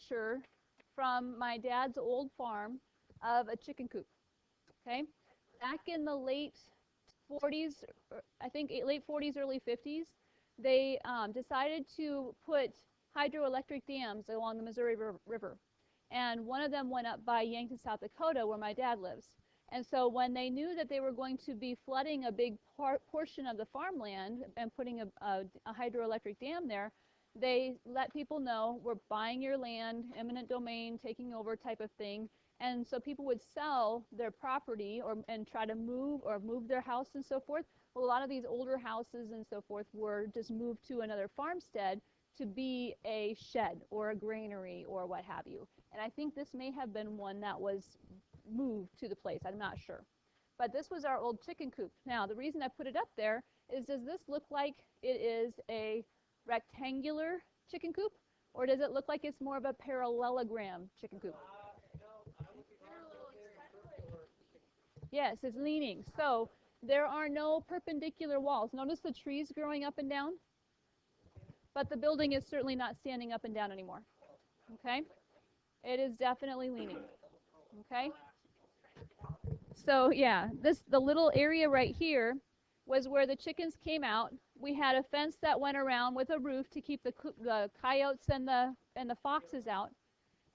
picture from my dad's old farm of a chicken coop. Okay, back in the late 40s, I think late 40s, early 50s, they decided to put hydroelectric dams along the Missouri River. And one of them went up by Yankton, South Dakota, where my dad lives. And so when they knew that they were going to be flooding a big portion of the farmland and putting a hydroelectric dam there, they let people know, we're buying your land, eminent domain, taking over type of thing. And so people would sell their property and try to move their house and so forth. Well, a lot of these older houses and so forth were just moved to another farmstead to be a shed or a granary or what have you. And I think this may have been one that was moved to the place. I'm not sure. But this was our old chicken coop. Now, the reason I put it up there is, does this look like it is a rectangular chicken coop, or does it look like it's more of a parallelogram chicken coop? Yes, it's leaning. So there are no perpendicular walls. Notice the trees growing up and down, but the building is certainly not standing up and down anymore. Okay? It is definitely leaning. Okay? So yeah, the little area right here was where the chickens came out. We had a fence that went around with a roof to keep the coyotes and the foxes out.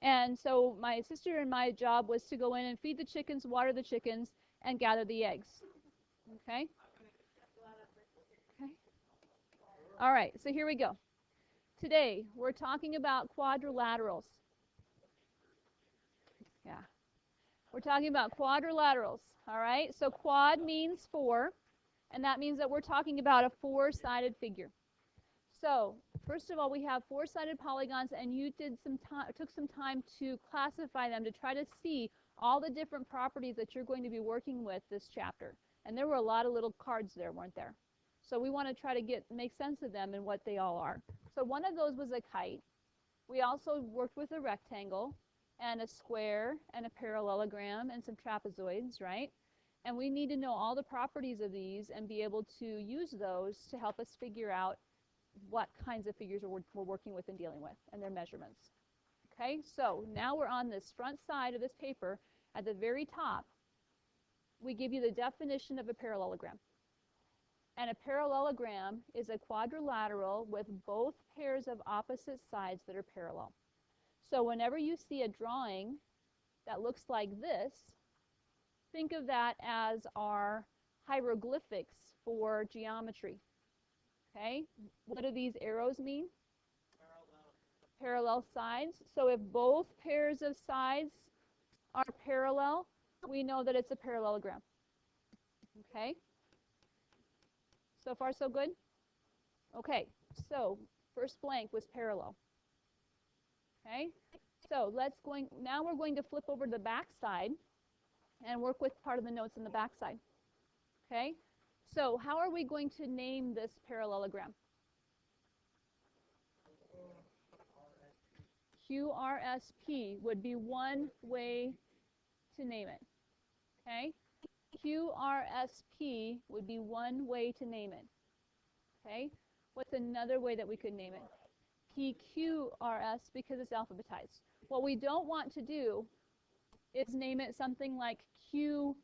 And so my sister and my job was to go in and feed the chickens, water the chickens, and gather the eggs. Okay? Okay. All right, so here we go. Today, we're talking about quadrilaterals. Yeah. We're talking about quadrilaterals. All right? So quad means four, and that means that we're talking about a four-sided figure. So, first of all, we have four-sided polygons, and you took some time to classify them to try to see all the different properties that you're going to be working with this chapter. And there were a lot of little cards there, weren't there? So we want to try to make sense of them and what they all are. So one of those was a kite. We also worked with a rectangle and a square and a parallelogram and some trapezoids, right? And we need to know all the properties of these and be able to use those to help us figure out what kinds of figures we're working with and dealing with and their measurements. Okay, so now we're on this front side of this paper. At the very top, we give you the definition of a parallelogram. And a parallelogram is a quadrilateral with both pairs of opposite sides that are parallel. So whenever you see a drawing that looks like this, think of that as our hieroglyphics for geometry. Okay, what do these arrows mean? Parallel sides. So if both pairs of sides are parallel, we know that it's a parallelogram. Okay? So far, so good? Okay, so first blank was parallel. Okay? So now we're going to flip over to the back side and work with part of the notes in the back side. Okay? So how are we going to name this parallelogram? QRSP would be one way to name it. Okay? QRSP would be one way to name it. Okay? What's another way that we could name it? PQRS, because it's alphabetized. What we don't want to do is name it something like QSRP.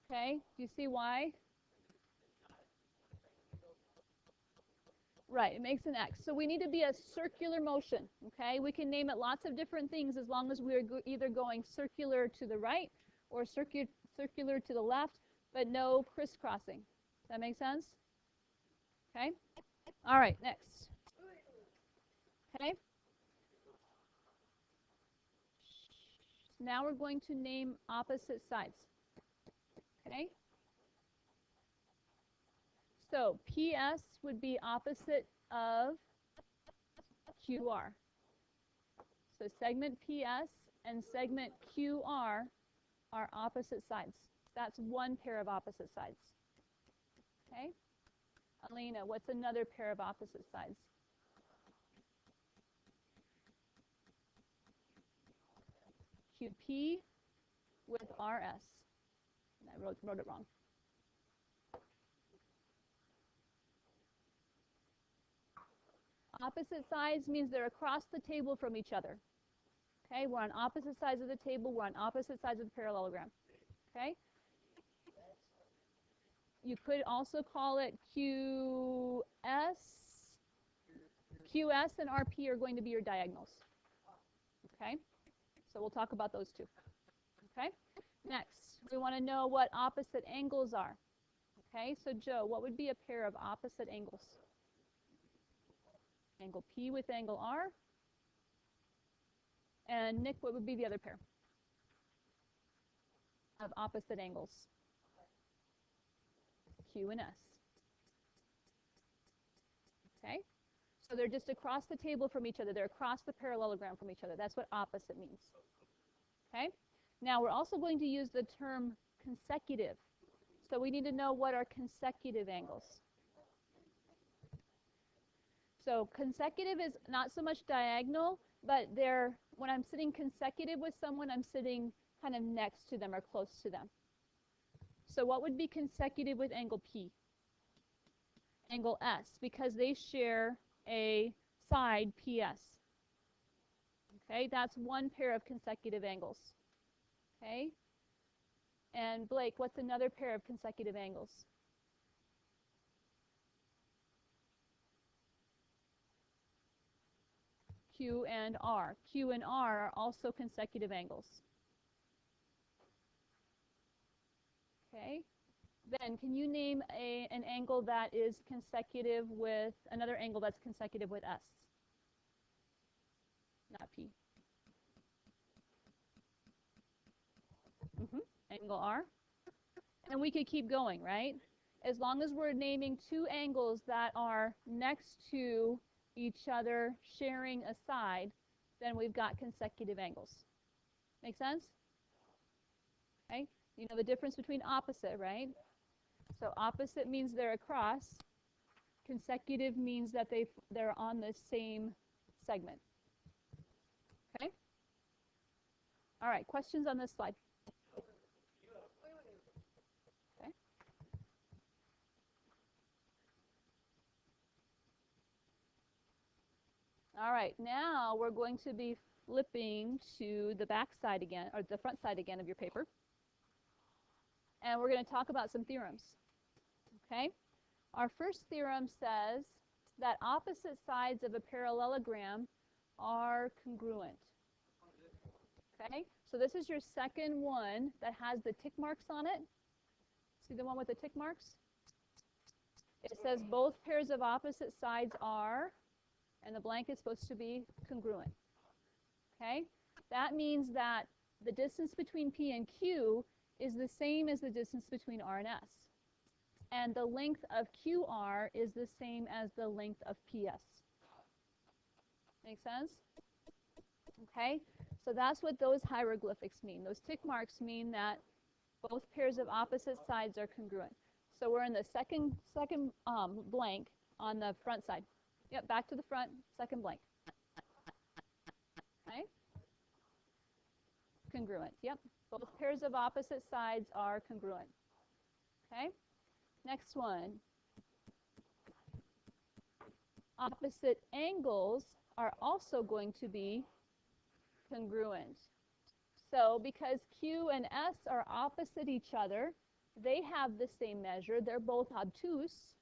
Okay? Do you see why? Right, it makes an X. So we need to be a circular motion, okay? We can name it lots of different things as long as we're either going circular to the right or circular to the left, but no crisscrossing. Does that make sense? Okay? All right, next. Okay? Now we're going to name opposite sides. Okay? So PS would be opposite of QR. So segment PS and segment QR are opposite sides. That's one pair of opposite sides. Okay? Alina, what's another pair of opposite sides? QP with RS. And I wrote it wrong. Opposite sides means they're across the table from each other. Okay, we're on opposite sides of the table. We're on opposite sides of the parallelogram. Okay? You could also call it QS. QS and RP are going to be your diagonals. Okay? So we'll talk about those two. Okay? Next, we want to know what opposite angles are. Okay, so Joe, what would be a pair of opposite angles? Angle P with angle R. And Nick, what would be the other pair of opposite angles? Q and S. Okay, so they're just across the table from each other. They're across the parallelogram from each other. That's what opposite means. Okay, now we're also going to use the term consecutive. So we need to know what are consecutive angles. So consecutive is not so much diagonal, but when I'm sitting consecutive with someone, I'm sitting kind of next to them or close to them. So what would be consecutive with angle P? Angle S, because they share a side PS. Okay, that's one pair of consecutive angles. Okay, and Blake, what's another pair of consecutive angles? Q and R. Q and R are also consecutive angles. Okay, then can you name an angle that is consecutive with another angle that's consecutive with S? Not P. Angle R. And we could keep going, right? As long as we're naming two angles that are next to each other sharing a side, then we've got consecutive angles. Make sense? Okay? You know the difference between opposite, right? So opposite means they're across. Consecutive means that they're on the same segment. Okay? All right, questions on this slide? Okay. All right, now we're going to be flipping to the back side again, or the front side again of your paper. And we're going to talk about some theorems. Okay? Our first theorem says that opposite sides of a parallelogram are congruent. Okay? So this is your second one that has the tick marks on it. See the one with the tick marks? It says both pairs of opposite sides are, and the blank is supposed to be congruent. Okay? That means that the distance between P and Q is the same as the distance between R and S. And the length of QR is the same as the length of PS. Make sense? Okay? So that's what those hieroglyphics mean. Those tick marks mean that both pairs of opposite sides are congruent. So we're in the second blank on the front side. Yep, back to the front, second blank. Okay? Congruent. Yep. Both pairs of opposite sides are congruent. Okay? Next one. Opposite angles are also going to be congruent. So because Q and S are opposite each other, they have the same measure. They're both obtuse.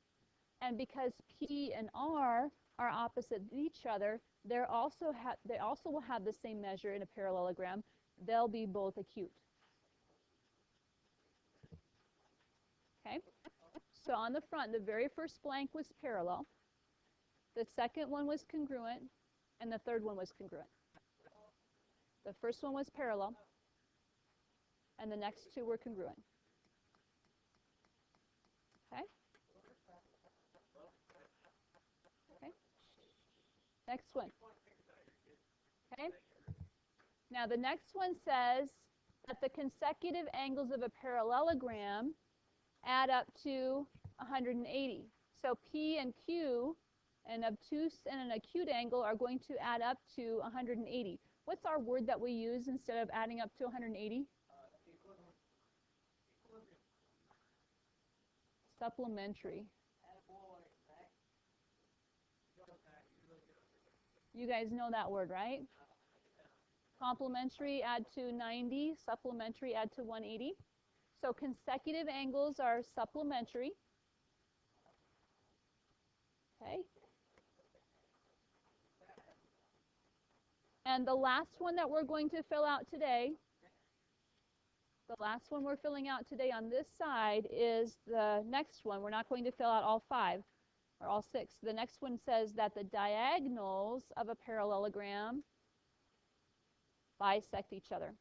And because P and R are opposite each other, they also will have the same measure in a parallelogram. They'll be both acute. Okay? So on the front, the very first blank was parallel. The second one was congruent, and the third one was congruent. The first one was parallel, and the next two were congruent. Okay? Okay. Next one. Okay? Now the next one says that the consecutive angles of a parallelogram add up to 180. So P and Q, an obtuse and an acute angle, are going to add up to 180. What's our word that we use instead of adding up to 180? Supplementary. You guys know that word, right? Complementary, add to 90. Supplementary, add to 180. So consecutive angles are supplementary. Okay. And the last one that we're going to fill out today, the last one we're filling out today on this side is the next one. We're not going to fill out all 5 or all 6. The next one says that the diagonals of a parallelogram bisect each other.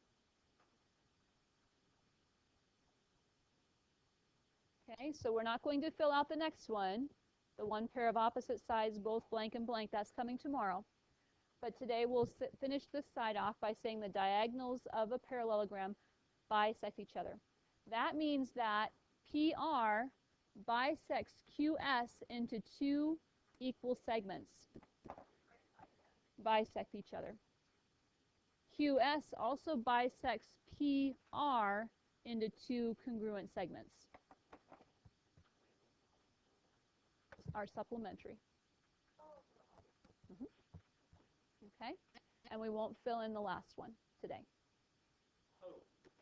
Okay, so we're not going to fill out the next one, the one pair of opposite sides, both blank and blank. That's coming tomorrow. But today we'll finish this side off by saying the diagonals of a parallelogram bisect each other. That means that PR bisects QS into 2 equal segments. Bisect each other. QS also bisects PR into 2 congruent segments. Are supplementary. Okay, and we won't fill in the last one today.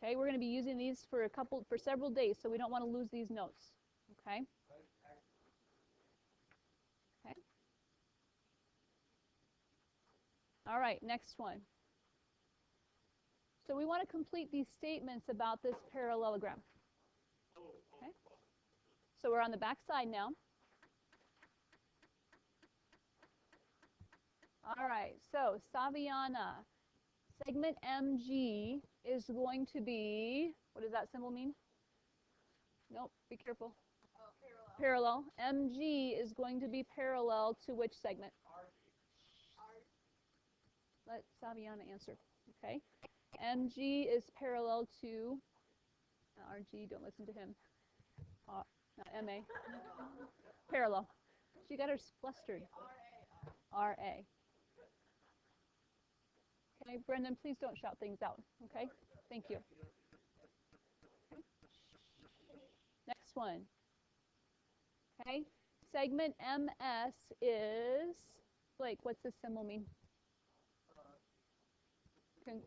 Okay, we're going to be using these for several days, so we don't want to lose these notes. Okay. Okay. All right, next one. So we want to complete these statements about this parallelogram. Okay. So we're on the back side now. All right, so Saviana, segment MG is going to be, what does that symbol mean? Nope, be careful. Parallel. MG is going to be parallel to which segment? Let Saviana answer. Okay. MG is parallel to RG, don't listen to him. Not MA. Parallel. She got her flustered. RA. Okay, Brendan, please don't shout things out. Okay? Thank you. Okay. Next one. Okay. Segment MS is, Blake, what's this symbol mean?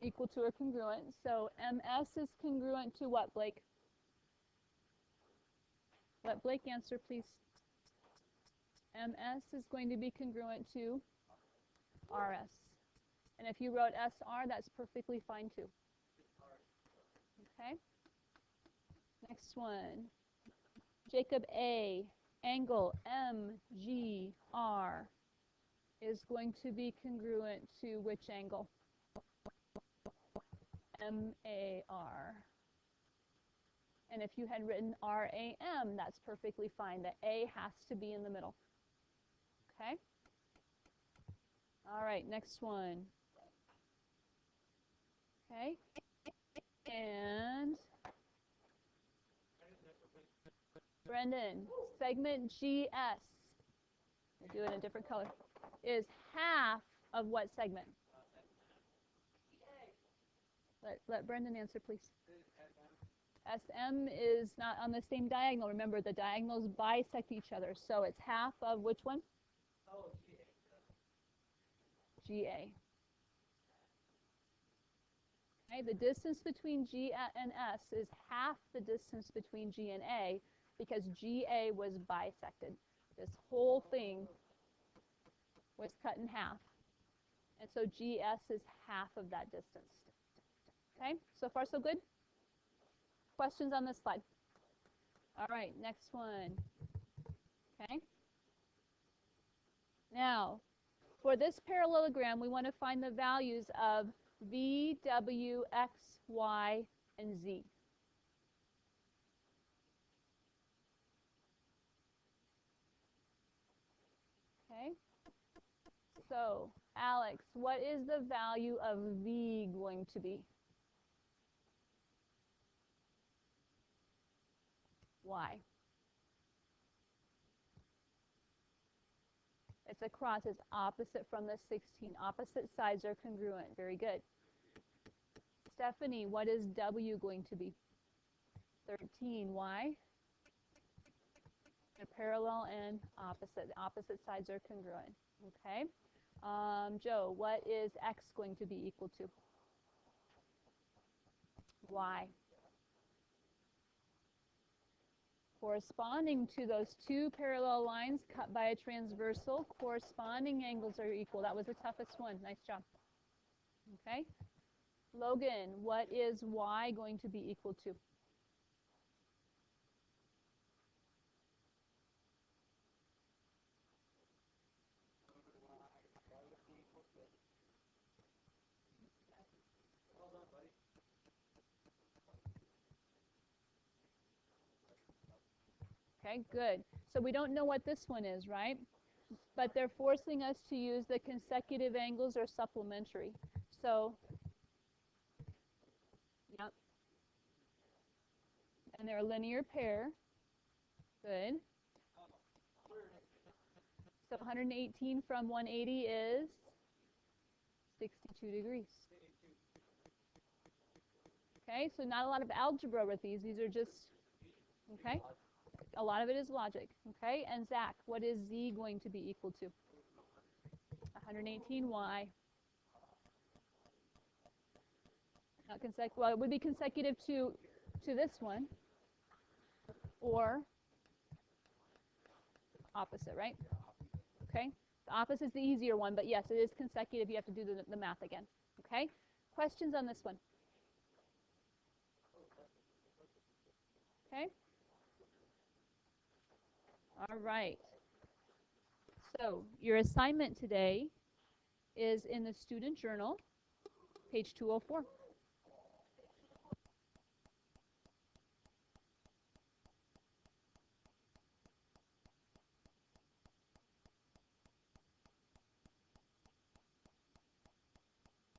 Equal to or congruent. So MS is congruent to what, Blake? Let Blake answer, please. MS is going to be congruent to RS. And if you wrote SR, that's perfectly fine too. Okay. Next one. Jacob A. Angle MGR is going to be congruent to which angle? MAR. And if you had written RAM, that's perfectly fine. The A has to be in the middle. Okay? All right, next one. Okay? And Brendan, segment GS, we'll do it in a different color, is half of what segment? Let Brendan answer, please. SM is not on the same diagonal. Remember, the diagonals bisect each other. So it's half of which one? GA. Okay, the distance between G and S is half the distance between G and A because GA was bisected. This whole thing was cut in half. And so GS is half of that distance. Okay, so far so good? Questions on this slide? All right, next one. Okay. Now, for this parallelogram, we want to find the values of V, W, X, Y, and Z. Okay. So, Alex, what is the value of V going to be? Y. It's a cross. It's opposite from the 16. Opposite sides are congruent. Very good. Stephanie, what is W going to be? 13. Y? They're parallel and opposite. The opposite sides are congruent. Okay. Joe, what is x going to be equal to? Y. Corresponding to those two parallel lines cut by a transversal, corresponding angles are equal. That was the toughest one. Nice job. Okay. Logan, what is y going to be equal to? Okay, good. So we don't know what this one is, right? But they're forcing us to use the consecutive angles or supplementary. So, yep. And they're a linear pair. Good. So 118 from 180 is 62 degrees. Okay, so not a lot of algebra with these. These are just, okay? A lot of it is logic, okay? And Zach, what is z going to be equal to? 118y. Not consecutive. Well, it would be consecutive to this one, or opposite, right? Okay. The opposite is the easier one, but yes, it is consecutive. You have to do the math again. Okay. Questions on this one? Okay. All right. So your assignment today is in the student journal, page 204.